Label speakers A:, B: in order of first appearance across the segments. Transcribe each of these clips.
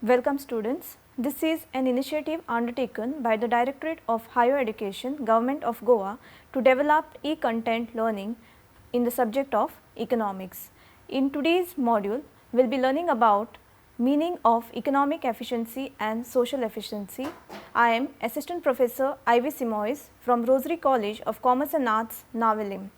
A: Welcome students. This is an initiative undertaken by the Directorate of Higher Education, Government of Goa to develop e-content learning in the subject of economics. In today's module, we will be learning about meaning of economic efficiency and social efficiency. I am Assistant Professor Ivy Simois from Rosary College of Commerce and Arts, Navelim.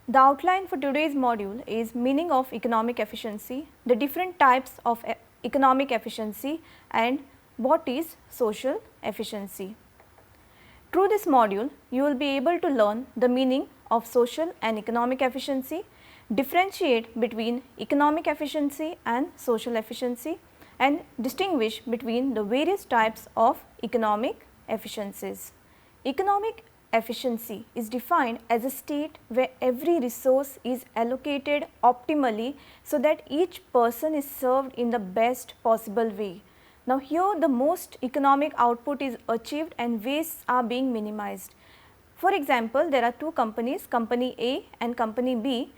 A: The outline for today's module is meaning of economic efficiency, the different types of economic efficiency and what is social efficiency. Through this module, you will be able to learn the meaning of social and economic efficiency, differentiate between economic efficiency and social efficiency and distinguish between the various types of economic efficiencies. Economic efficiency is defined as a state where every resource is allocated optimally so that each person is served in the best possible way. Now, here the most economic output is achieved and wastes are being minimized. For example, there are two companies, company A and company B,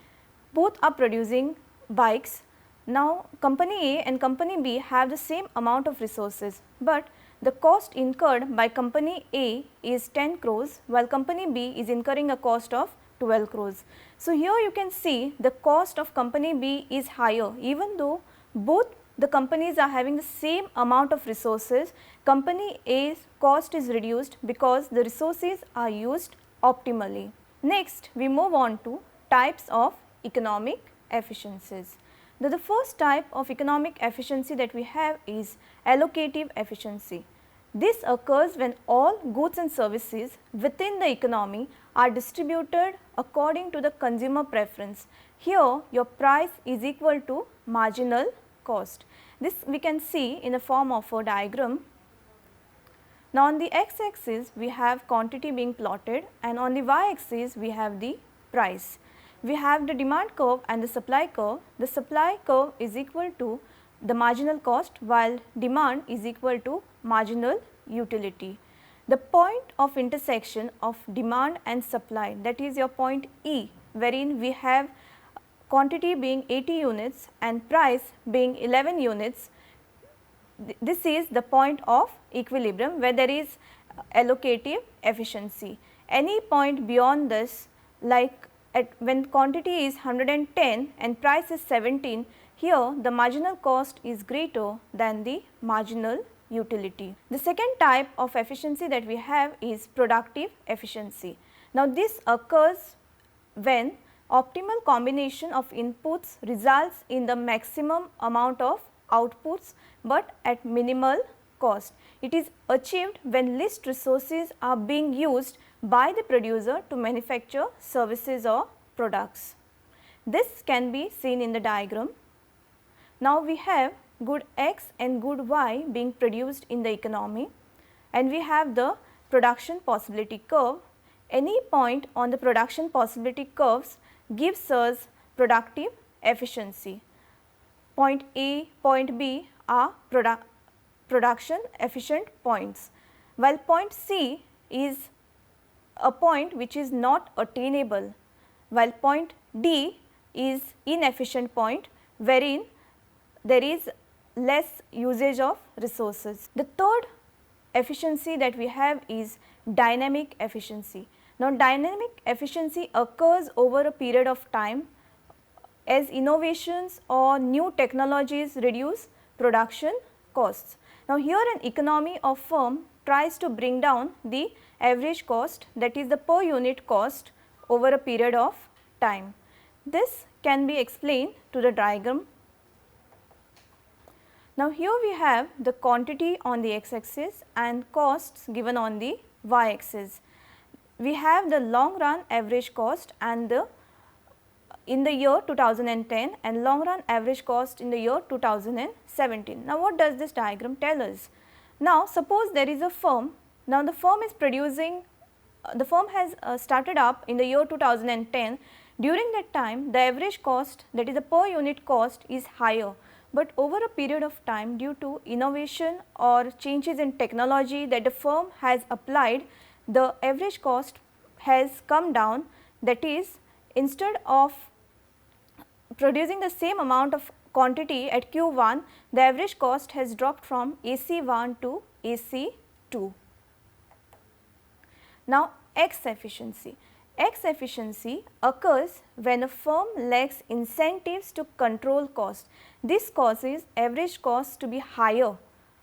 A: both are producing bikes. Now, company A and company B have the same amount of resources, but the cost incurred by company A is 10 crores while company B is incurring a cost of 12 crores. So, here you can see the cost of company B is higher even though both the companies are having the same amount of resources. Company A's cost is reduced because the resources are used optimally. Next, we move on to types of economic efficiencies. The first type of economic efficiency that we have is allocative efficiency. This occurs when all goods and services within the economy are distributed according to the consumer preference. Here, your price is equal to marginal cost. This we can see in the form of a diagram. Now, on the x axis we have quantity being plotted and on the y axis we have the price. We have the demand curve and the supply curve. The supply curve is equal to the marginal cost while demand is equal to marginal utility. The point of intersection of demand and supply, that is your point E, wherein we have quantity being 80 units and price being 11 units. This is the point of equilibrium where there is allocative efficiency. Any point beyond this, like when quantity is 110 and price is 17, here the marginal cost is greater than the marginal utility. The second type of efficiency that we have is productive efficiency. Now, this occurs when optimal combination of inputs results in the maximum amount of outputs, but at minimal cost. It is achieved when least resources are being used by the producer to manufacture services or products. This can be seen in the diagram. Now, we have good X and good Y being produced in the economy and we have the production possibility curve. Any point on the production possibility curves gives us productive efficiency. Point A, point B are production efficient points, while point C is a point which is not attainable, while point D is inefficient point wherein there is less usage of resources. The third efficiency that we have is dynamic efficiency. Now, dynamic efficiency occurs over a period of time as innovations or new technologies reduce production costs. Now, here an economy of firm tries to bring down the average cost, that is the per unit cost over a period of time. This can be explained to the diagram. Now, here we have the quantity on the x axis and costs given on the y axis. We have the long run average cost and in the year 2010 and long run average cost in the year 2017. Now, what does this diagram tell us? Now, suppose there is a firm. Now, the firm is producing, the firm has started up in the year 2010. During that time, the average cost, that is the per unit cost, is higher. But over a period of time, due to innovation or changes in technology that the firm has applied, the average cost has come down. That is, instead of producing the same amount of quantity at Q1, the average cost has dropped from AC1 to AC2. Now, X efficiency. X efficiency occurs when a firm lacks incentives to control cost. This causes average cost to be higher,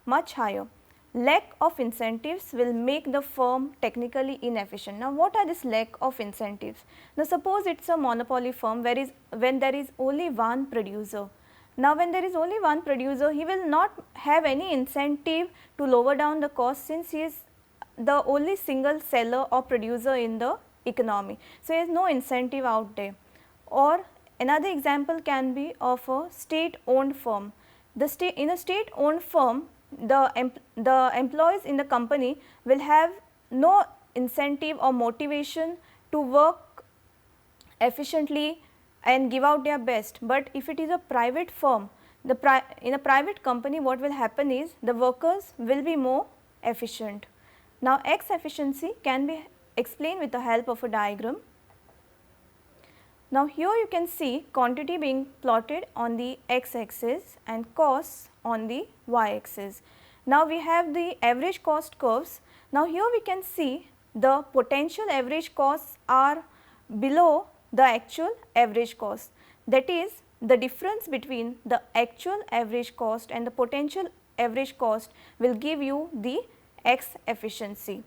A: much higher. Lack of incentives will make the firm technically inefficient. Now, what are this lack of incentives? Now, suppose it is a monopoly firm when there is only one producer. Now, when there is only one producer, he will not have any incentive to lower down the cost, since he is the only single seller or producer in the economy. So, there is no incentive out there. Or another example can be of a state owned firm. In a state owned firm, the employees in the company will have no incentive or motivation to work efficiently and give out their best. But if it is a private firm, in a private company, what will happen is the workers will be more efficient. Now, X efficiency can be explained with the help of a diagram. Now, here you can see quantity being plotted on the X axis and costs on the Y axis. Now, we have the average cost curves. Now, here we can see the potential average costs are below the actual average cost. That is, the difference between the actual average cost and the potential average cost will give you the X efficiency.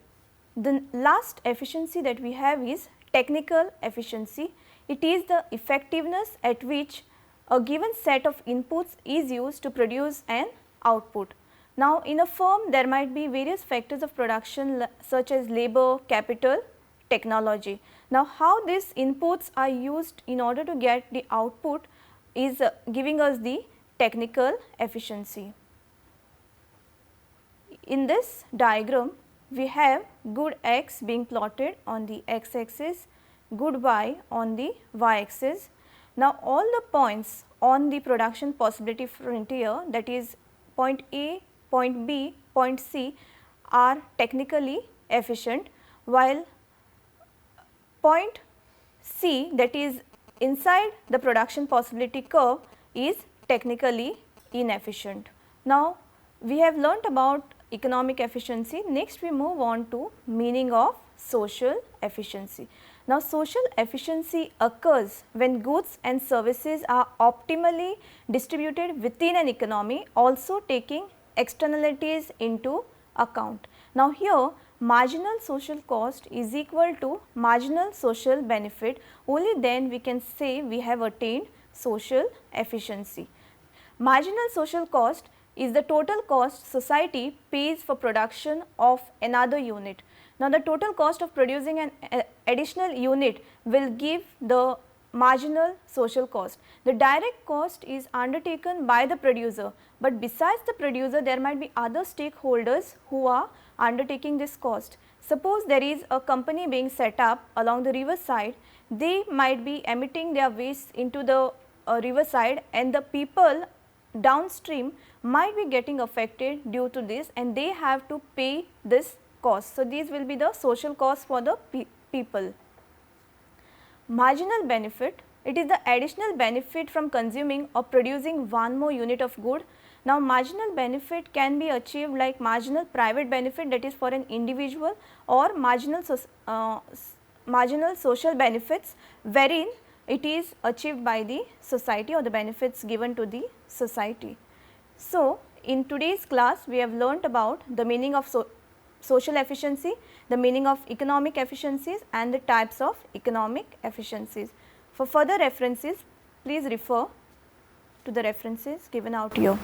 A: The last efficiency that we have is technical efficiency. It is the effectiveness at which a given set of inputs is used to produce an output. Now, in a firm there might be various factors of production such as labor, capital, technology. Now, how these inputs are used in order to get the output is giving us the technical efficiency. In this diagram, we have good X being plotted on the X axis, good Y on the Y axis. Now, all the points on the production possibility frontier, that is point A, point B, point C, are technically efficient, while point C, that is inside the production possibility curve, is technically inefficient. Now, we have learnt about economic efficiency. Next, we move on to meaning of social efficiency. Now, social efficiency occurs when goods and services are optimally distributed within an economy, also taking externalities into account. Now, here marginal social cost is equal to marginal social benefit. Only then we can say we have attained social efficiency. Marginal social cost is the total cost society pays for production of another unit. Now, the total cost of producing an additional unit will give the marginal social cost. The direct cost is undertaken by the producer, but besides the producer there might be other stakeholders who are undertaking this cost. Suppose there is a company being set up along the river side, they might be emitting their waste into the river side, and the people downstream might be getting affected due to this, and they have to pay this cost. So, these will be the social costs for the people. Marginal benefit, it is the additional benefit from consuming or producing one more unit of good. Now, marginal benefit can be achieved like marginal private benefit, that is for an individual, or marginal social benefits wherein it is achieved by the society or the benefits given to the society. So, in today's class we have learnt about the meaning of social efficiency, the meaning of economic efficiencies, and the types of economic efficiencies. For further references, please refer to the references given out here.